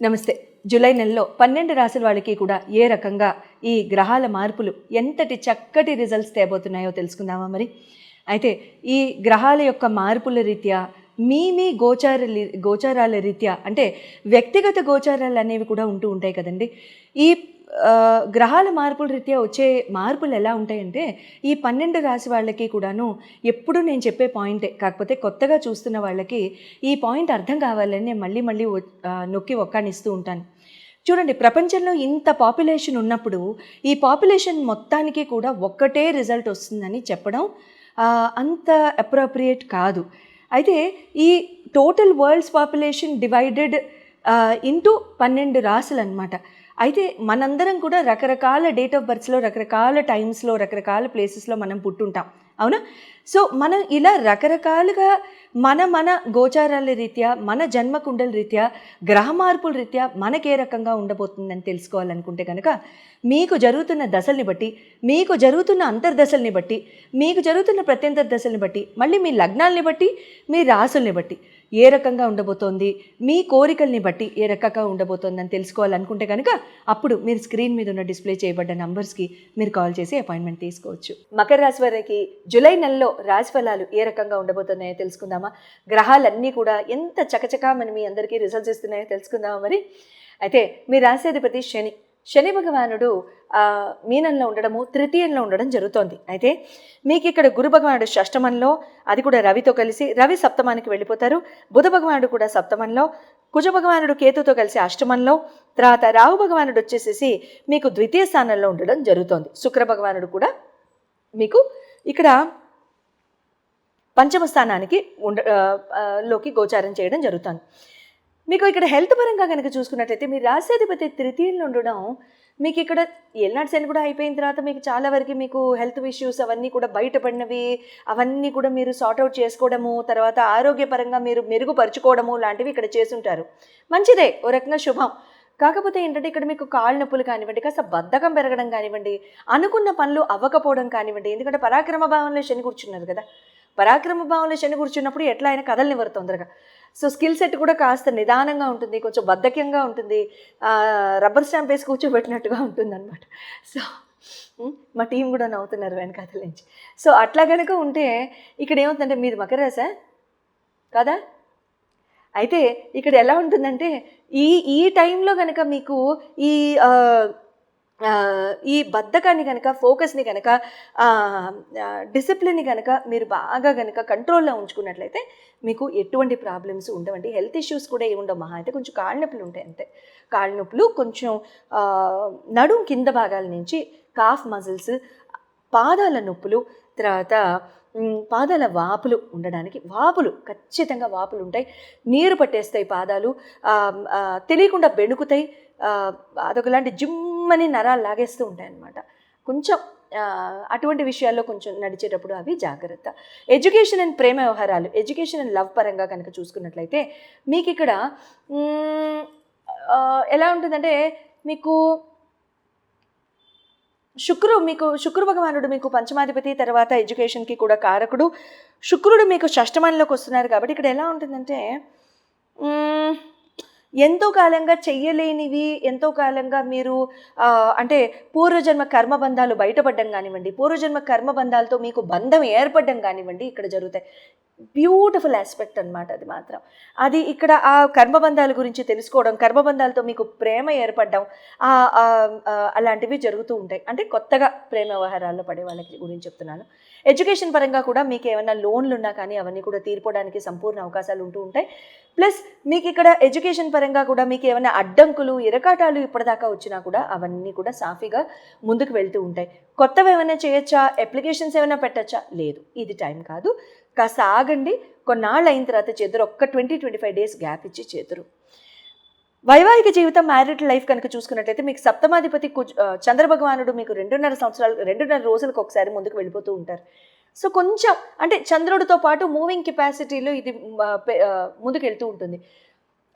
నమస్తే. జూలై నెలలో 12 రాశుల వాళ్ళకి కూడా ఏ రకంగా ఈ గ్రహాల మార్పులు ఎంతటి చక్కటి రిజల్ట్స్ తేబోతున్నాయో తెలుసుకుందామా మరి? అయితే ఈ గ్రహాల యొక్క మార్పుల రీత్యా మీ గోచారాల రీత్యా అంటే వ్యక్తిగత గోచారాలు అనేవి కూడా ఉంటూ ఉంటాయి కదండి. ఈ గ్రహాల మార్పుల రీత్యా వచ్చే మార్పులు ఎలా ఉంటాయంటే ఈ 12 రాశి వాళ్ళకి కూడాను ఎప్పుడు నేను చెప్పే పాయింటే, కాకపోతే కొత్తగా చూస్తున్న వాళ్ళకి ఈ పాయింట్ అర్థం కావాలని నేను మళ్ళీ నొక్కి ఒక్కానిస్తూ ఉంటాను. చూడండి, ప్రపంచంలో ఇంత పాపులేషన్ ఉన్నప్పుడు ఈ పాపులేషన్ మొత్తానికి కూడా ఒక్కటే రిజల్ట్ వస్తుందని చెప్పడం అంత అప్రోప్రియేట్ కాదు. అయితే ఈ total world's population divided into 12 రాశులు అనమాట. అయితే మనందరం కూడా రకరకాల డేట్ ఆఫ్ బర్త్స్లో, రకరకాల టైమ్స్లో, రకరకాల ప్లేసెస్లో మనం పుట్టుంటాం, అవునా? సో మనం ఇలా రకరకాలుగా మన గోచారాల రీత్యా, మన జన్మకుండల రీత్యా, గ్రహ మార్పుల రీత్యా మనకే రకంగా ఉండబోతుందని తెలుసుకోవాలనుకుంటే కనుక మీకు జరుగుతున్న దశల్ని బట్టి, మీకు జరుగుతున్న అంతర్దశల్ని బట్టి, మీకు జరుగుతున్న ప్రత్యంతర దశల్ని బట్టి, మళ్ళీ మీ లగ్నాల్ని బట్టి, మీ రాసుల్ని బట్టి ఏ రకంగా ఉండబోతోంది, మీ కోరికల్ని బట్టి ఏ రకంగా ఉండబోతోందని తెలుసుకోవాలనుకుంటే కనుక అప్పుడు మీరు స్క్రీన్ మీద ఉన్న డిస్ప్లే చేయబడ్డ నంబర్స్కి మీరు కాల్ చేసి అపాయింట్మెంట్ తీసుకోవచ్చు. మకర రాశి వారికి జూలై నెలలో రాశి ఫలాలు ఏ రకంగా ఉండబోతున్నాయో తెలుసుకుందామా? గ్రహాలన్నీ కూడా ఎంత చకచకా మీ అందరికీ రిజల్ట్స్ ఇస్తున్నాయో తెలుసుకుందామా మరి? అయితే మీ రాశ్యాధిపతి శని భగవానుడు మీనంలో ఉండడము, తృతీయంలో ఉండడం జరుగుతోంది. అయితే మీకు ఇక్కడ గురు భగవానుడు షష్టమంలో, అది కూడా రవితో కలిసి, రవి సప్తమానికి వెళ్ళిపోతారు. బుధ భగవానుడు కూడా సప్తమంలో, కుజ భగవానుడు కేతుతో కలిసి అష్టమంలో, తర్వాత రాహు భగవానుడు వచ్చేసేసి మీకు ద్వితీయ స్థానంలో ఉండడం జరుగుతోంది. శుక్ర భగవానుడు కూడా మీకు ఇక్కడ పంచమ స్థానానికి లోకి గోచారం చేయడం జరుగుతుంది. మీకు ఇక్కడ హెల్త్ పరంగా కనుక చూసుకున్నట్లయితే మీ రాశ్యాధిపతి తృతీయంలో ఉండడం, మీకు ఇక్కడ ఏళ్ళనాటి శని కూడా అయిపోయిన తర్వాత మీకు చాలా వరకు మీకు హెల్త్ ఇష్యూస్ అవన్నీ కూడా బయటపడినవి, అవన్నీ కూడా మీరు సార్ట్అవుట్ చేసుకోవడము, తర్వాత ఆరోగ్యపరంగా మీరు మెరుగుపరుచుకోవడము లాంటివి ఇక్కడ చేసుంటారు. మంచిదే, ఓ రకంగా శుభం. కాకపోతే ఏంటంటే ఇక్కడ మీకు కాళ్ళ నొప్పులు కానివ్వండి, కాస్త బద్ధకం పెరగడం కానివ్వండి, అనుకున్న పనులు అవ్వకపోవడం కానివ్వండి. ఎందుకంటే పరాక్రమ భావంలో శని కూర్చున్నారు కదా. పరాక్రమ భావంలో శని కూర్చున్నప్పుడు ఎట్లా అయినా కదలనివ్వరు తొందరగా. సో స్కిల్ సెట్ కూడా కాస్త నిదానంగా ఉంటుంది, కొంచెం బద్ధకంగా ఉంటుంది, రబ్బర్ స్టాంప్ వేసి కూర్చోబెట్టినట్టుగా ఉంటుంది అనమాట. సో మా టీం కూడా నవ్వుతున్నారు వెనకాతల నుంచి. సో అట్లా కనుక ఉంటే ఇక్కడ ఏమవుతుందంటే మీది మకర రాశా కదా. అయితే ఇక్కడ ఎలా ఉంటుందంటే ఈ టైంలో కనుక మీకు ఈ బద్ధకాన్ని కనుక, ఫోకస్ని కనుక, డిసిప్లిన్ని కనుక మీరు బాగా కనుక కంట్రోల్లో ఉంచుకున్నట్లయితే మీకు ఎటువంటి ప్రాబ్లమ్స్ ఉండవండి. హెల్త్ ఇష్యూస్ కూడా ఏముండవు. మహా అయితే కొంచెం కాళ్ళ నొప్పులు ఉంటాయి అంతే. కాళ్ళ నొప్పులు, కొంచెం నడుం కింద భాగాల నుంచి కాఫ్ మజిల్స్, పాదాల నొప్పులు, తర్వాత పాదాల వాపులు ఉండడానికి, ఖచ్చితంగా వాపులు ఉంటాయి. నీరు పట్టేస్తాయి పాదాలు, తెలియకుండా బెణుకుతాయి, అదొకలాంటి జిమ్మని నరాలు లాగేస్తూ ఉంటాయి అన్నమాట. కొంచెం అటువంటి విషయాల్లో కొంచెం నడిచేటప్పుడు అవి జాగ్రత్త. ఎడ్యుకేషన్ అండ్ ప్రేమ వ్యవహారాలు, ఎడ్యుకేషన్ అండ్ లవ్ పరంగా కనుక చూసుకున్నట్లయితే మీకు ఇక్కడ ఎలా ఉంటుందంటే మీకు శుక్ర భగవానుడు మీకు పంచమాధిపతి, తర్వాత ఎడ్యుకేషన్కి కూడా కారకుడు. శుక్రుడు మీకు షష్టమంలోకి వస్తున్నారు కాబట్టి ఇక్కడ ఎలా ఉంటుందంటే ఎంతో కాలంగా చెయ్యలేనివి, ఎంతో కాలంగా మీరు అంటే పూర్వజన్మ కర్మబంధాలు బయటపడడం కానివ్వండి, పూర్వజన్మ కర్మబంధాలతో మీకు బంధం ఏర్పడడం కానివ్వండి ఇక్కడ జరుగుతాయి. బ్యూటిఫుల్ ఆస్పెక్ట్ అనమాట అది మాత్రం. అది ఇక్కడ ఆ కర్మబంధాల గురించి తెలుసుకోవడం, కర్మబంధాలతో మీకు ప్రేమ ఏర్పడడం, అలాంటివి జరుగుతూ ఉంటాయి. అంటే కొత్తగా ప్రేమ వ్యవహారాల్లో పడే వాళ్ళకి గురించి చెప్తున్నాను. ఎడ్యుకేషన్ పరంగా కూడా మీకు ఏమైనా లోన్లు ఉన్నా కానీ అవన్నీ కూడా తీర్పోవడానికి సంపూర్ణ అవకాశాలు ఉంటూ ఉంటాయి. ప్లస్ మీకు ఇక్కడ ఎడ్యుకేషన్ పరంగా కూడా మీకు ఏమైనా అడ్డంకులు, ఇరకాటాలు ఇప్పటిదాకా వచ్చినా కూడా అవన్నీ కూడా సాఫీగా ముందుకు వెళ్తూ ఉంటాయి. కొత్తవి ఏమైనా చేయొచ్చా, అప్లికేషన్స్ ఏమైనా పెట్టచ్చా? లేదు, ఇది టైం కాదు. కాస్త ఆగండి, కొన్నాళ్ళు అయిన తర్వాత చేద్దరు. ఒక్క 20-25 డేస్ గ్యాప్ ఇచ్చి చేద్దరు. వైవాహిక జీవితం, మ్యారిడ్ లైఫ్ కనుక చూసుకున్నట్లయితే మీకు సప్తమాధిపతి చంద్రభగవానుడు మీకు 2.5 రోజులకు ఒకసారి ముందుకు వెళ్ళిపోతూ ఉంటారు. సో కొంచెం అంటే చంద్రుడితో పాటు మూవింగ్ కెపాసిటీలో ఇది ముందుకు వెళ్తూ ఉంటుంది.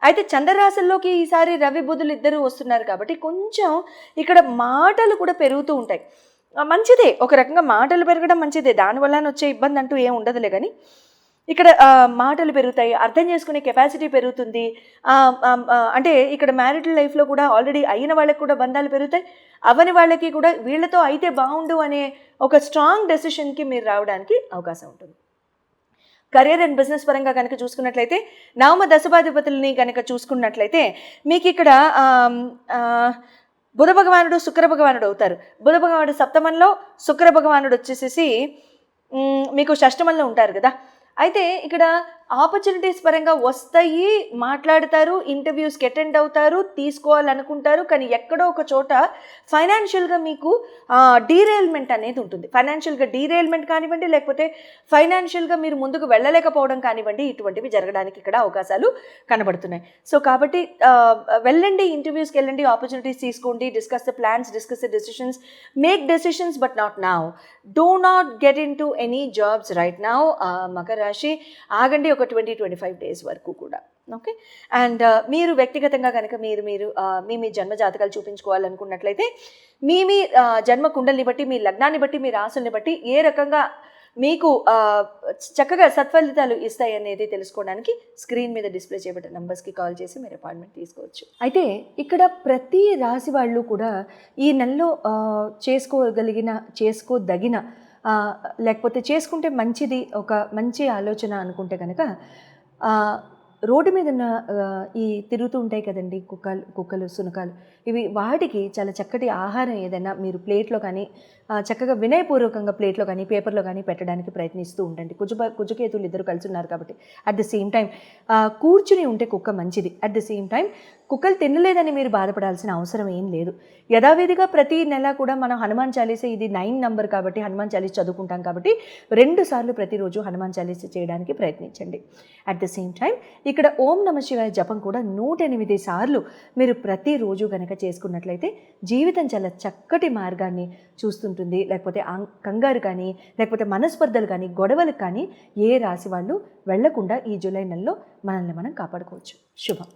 అయితే చంద్రరాశుల్లోకి ఈసారి రవి బుధులు ఇద్దరు వస్తున్నారు కాబట్టి కొంచెం ఇక్కడ మాటలు కూడా పెరుగుతూ ఉంటాయి. మంచిదే, ఒక రకంగా మాటలు పెరగడం మంచిదే, దానివల్ల వచ్చే ఇబ్బంది అంటూ ఏం ఉండదులే. కానీ ఇక్కడ మాటలు పెరుగుతాయి, అర్థం చేసుకునే కెపాసిటీ పెరుగుతుంది. అంటే ఇక్కడ మ్యారిటల్ లైఫ్లో కూడా ఆల్రెడీ అయిన వాళ్ళకి కూడా బంధాలు పెరుగుతాయి, అవని వాళ్ళకి కూడా వీళ్ళతో అయితే బాగుండు అనే ఒక స్ట్రాంగ్ డెసిషన్కి మీరు రావడానికి అవకాశం ఉంటుంది. కెరీర్ అండ్ బిజినెస్ పరంగా కనుక చూసుకున్నట్లయితే నవమ దశమాధిపతుల్ని కనుక చూసుకున్నట్లయితే మీకు ఇక్కడ బుధ భగవానుడు శుక్ర భగవానుడు అవుతారు. బుధ భగవానుడు సప్తమంలో, శుక్ర భగవానుడు వచ్చేసేసి మీకు షష్టమంలో ఉంటారు కదా. అయితే ఇక్కడ ఆపర్చునిటీస్ పరంగా వస్తాయి, మాట్లాడతారు, ఇంటర్వ్యూస్కి అటెండ్ అవుతారు, తీసుకోవాలనుకుంటారు, కానీ ఎక్కడో ఒక చోట ఫైనాన్షియల్గా మీకు డీరేల్మెంట్ అనేది ఉంటుంది. ఫైనాన్షియల్గా డీరేల్మెంట్ కానివ్వండి, లేకపోతే ఫైనాన్షియల్గా మీరు ముందుకు వెళ్ళలేకపోవడం కానివ్వండి, ఇటువంటివి జరగడానికి ఇక్కడ అవకాశాలు కనబడుతున్నాయి. సో కాబట్టి వెళ్ళండి, ఇంటర్వ్యూస్కి వెళ్ళండి, ఆపర్చునిటీస్ తీసుకోండి, discuss the plans, discuss the decisions, make decisions but not now. Do not get in to any jobs right now. Makar రాశి ఆగండి ఒక 20-25 డేస్ వరకు కూడా. ఓకే. అండ్ మీరు వ్యక్తిగతంగా కనుక మీ జన్మ జాతకాలు చూపించుకోవాలనుకున్నట్లయితే మీ జన్మ కుండలిని బట్టి, మీ లగ్నాన్ని బట్టి, మీ రాసుల్ని బట్టి ఏ రకంగా మీకు చక్కగా సత్ఫలితాలు ఇస్తాయి అనేది తెలుసుకోవడానికి స్క్రీన్ మీద డిస్ప్లే చేయబడ్డ నంబర్స్కి కాల్ చేసి మీరు అపాయింట్మెంట్ తీసుకోవచ్చు. అయితే ఇక్కడ ప్రతి రాశి వాళ్ళు కూడా ఈ నెలలో చేసుకోదగిన లేకపోతే చేసుకుంటే మంచిది, ఒక మంచి ఆలోచన అనుకుంటే కనుక రోడ్డు మీద ఉన్న ఈ తిరుగుతూ ఉంటాయి కదండి కుక్కలు, శునకాలు, వాటికి చాలా చక్కటి ఆహారం ఏదైనా మీరు ప్లేట్లో కానీ చక్కగా వినయపూర్వకంగా ప్లేట్లో కానీ పేపర్లో కానీ పెట్టడానికి ప్రయత్నిస్తూ ఉండండి. కుజకేతులు ఇద్దరు కలిసి ఉన్నారు కాబట్టి అట్ ద సేమ్ టైం కూర్చుని ఉంటే కుక్క మంచిది. అట్ ద సేమ్ టైం కుక్కలు తినలేదని మీరు బాధపడాల్సిన అవసరం ఏం లేదు. యథావిధిగా ప్రతి నెల కూడా మనం హనుమాన్ చాలీసా, ఇది 9 నంబర్ కాబట్టి హనుమాన్ చాలీసా చదువుకుంటాం కాబట్టి 2 సార్లు ప్రతిరోజు హనుమాన్ చాలీసా చేయడానికి ప్రయత్నించండి. అట్ ద సేమ్ టైం ఇక్కడ ఓం నమ శివాయ జపం కూడా 108 సార్లు మీరు ప్రతిరోజు కనుక చేసుకున్నట్లయితే జీవితం చాలా చక్కటి మార్గాన్ని చూస్తుంటుంది. లేకపోతే కంగారు కానీ, లేకపోతే మనస్పర్ధలు కానీ, గొడవలకు కానీ ఏ రాశి వాళ్ళు వెళ్లకుండా ఈ జూలై నెలలో మనల్ని మనం కాపాడుకోవచ్చు. శుభం.